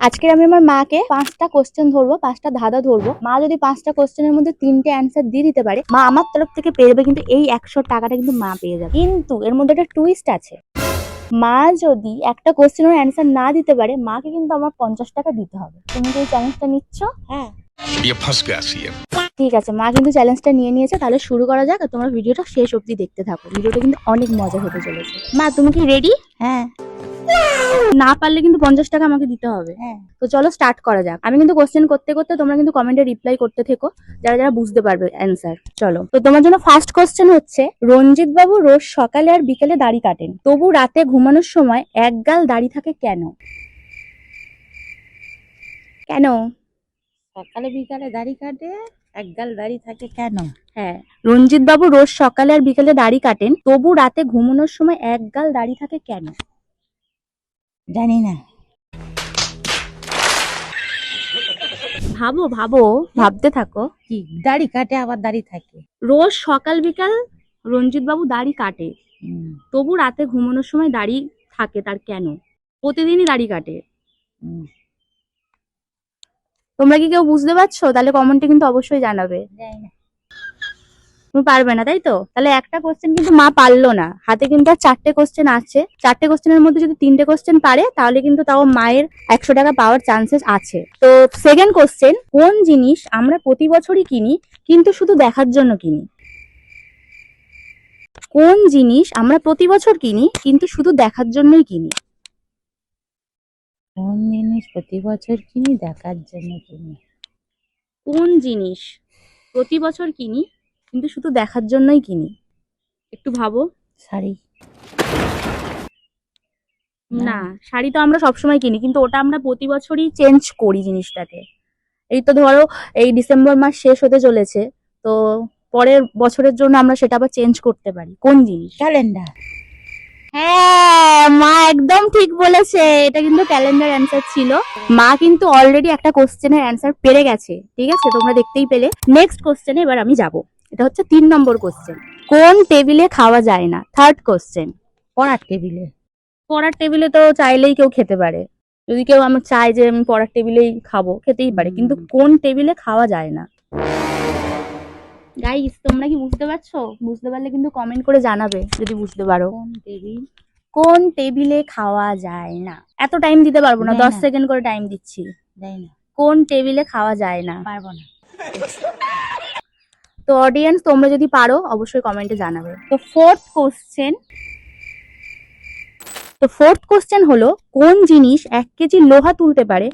আজকে আমি আমার মাকে 5টা কোশ্চেন ধরবো, 5টা ধাঁধা ধরবো। মা যদি 5টা কোশ্চেনের মধ্যে 3টে অ্যান্সার দিয়ে দিতে পারে, মা আমার তরফ থেকে পেয়ে যাবে, কিন্তু এই 100 টাকাটা কিন্তু মা পেয়ে যাবে। কিন্তু এর মধ্যে একটা টুইস্ট আছে। মা যদি একটা কোশ্চেনের অ্যান্সার না দিতে পারে, মাকে কিন্তু আমার 50 টাকা দিতে হবে। তুমি কি এই চ্যালেঞ্জটা নিচ্ছ? হ্যাঁ, ये फंस गया सीएम। ঠিক আছে। মা কিন্তু চ্যালেঞ্জটা নিয়ে নিয়েছে, তাহলে শুরু করা যাক। আর তোমরা ভিডিওটা শেষ অবধি দেখতে থাকো, ভিডিওটা কিন্তু অনেক মজা হতে চলেছে। মা তুমি কি রেডি? হ্যাঁ না পারলে কিন্তু 50 টাকা আমাকে দিতে হবে। হ্যাঁ তো চলো স্টার্ট করা যাক। আমি কিন্তু কোশ্চেন করতে করতে তোমরা কিন্তু কমেন্টে রিপ্লাই করতে থেকো, যারা যারা বুঝতে পারবে অ্যান্সার। চলো, তো তোমার জন্য ফার্স্ট কোশ্চেন হচ্ছে, রঞ্জিত বাবু রোজ সকালে আর বিকেলে দাড়ি কাটেন, তবু রাতে ঘুমানোর সময় এক গাল দাড়ি থাকে কেন? কেন? সকালে বিকালে দাড়ি কাটে, একগাল দাড়ি থাকে কেন? হ্যাঁ, রঞ্জিত বাবু রোজ সকালে আর বিকেলে দাড়ি কাটেন, তবু রাতে ঘুমানোর সময় এক গাল দাড়ি থাকে কেন? জানি না। ভাবো ভাবো, ভাবতে থাকো। কি দাড়ি কাটে আবার দাড়ি থাকে? রোজ সকাল বিকাল রঞ্জিত বাবু দাড়ি কাটে, হুম, তবু রাতে ঘুমানোর সময় দাড়ি থাকে, তার কেন? প্রতিদিনই দাড়ি কাটে। হুম, তোমরা কি কেউ বুঝতে পারছো? তাহলে কমেন্টে কিন্তু অবশ্যই জানাবে। জানি না। তুমি পারবে না, তাই তো? তাহলে একটা কোশ্চেন কিন্তু মা পারলো না, হাতে কিন্তু আর 4টে কোশ্চেন আছে। 4টে কোশ্চেনের মধ্যে যদি 3টে কোশ্চেন পারে, তাহলে কিন্তু তাও মায়ের 100 টাকা পাওয়ার চান্সেস আছে। তো সেকেন্ড কোশ্চেন, কোন জিনিস আমরা প্রতি বছরই কিনি কিন্তু শুধু দেখার জন্য কিনি? কোন জিনিস আমরা প্রতি বছর কিনি কিন্তু শুধু দেখার জন্যই কিনি? কোন জিনিস প্রতি বছর কিনি দেখার জন্য কিনি? কোন জিনিস প্রতি বছর কিনি কিন্তু শুধু দেখার জন্যই কিনি? একটু ভাবো। শাড়ি। না, শাড়ি তো আমরা সবসময় কিনি, কিন্তু ওটা আমরা প্রতি বছরই চেঞ্জ করি জিনিসটাকে। এই তো ধরো, এই ডিসেম্বর মাস শেষ হতে চলেছে, তো পরের বছরের জন্য আমরা সেটা আবার চেঞ্জ করতে পারি। কোন জিনিস? ক্যালেন্ডার। হ্যাঁ, মা একদম ঠিক বলেছে, এটা কিন্তু ক্যালেন্ডার অ্যান্সার ছিল। মা কিন্তু অলরেডি একটা কোশ্চেনের অ্যান্সার পেরে গেছে। ঠিক আছে, তোমরা দেখতেই পেলে। নেক্সট কোশ্চেনে এবার আমি যাব। এটা হচ্ছে 3 নম্বর কোশ্চেন। কোন টেবিলে খাওয়া যায় না? Third question. পড়ার টেবিলে। পড়ার টেবিলে তো চাইলেই কেউ খেতে পারে। যদি কেউ আমার চায় যে আমি পড়ার টেবিলেই খাবো, খেতেই পারে, কিন্তু কোন টেবিলে খাওয়া যায় না? গাইস, তোমরা কি বুঝতে পারছো? বুঝতে পারলে কিন্তু কমেন্ট করে জানাবে যদি বুঝতে পারো। কোন টেবিল? কোন টেবিলে খাওয়া যায় না? এত টাইম দিতে পারবো না, যায় 10 না। সেকেন্ড করে টাইম দিচ্ছি। জানি না, কোন টেবিলে খাওয়া যায় না? পারবো না। তো অডিয়েন্স, তোমরা যদি পারো অবশ্যই কমেন্টে জানাবে। তো ফোর্থ কোশ্চেন হলো, কোন জিনিস 1 কেজি লোহা তুলতে পারে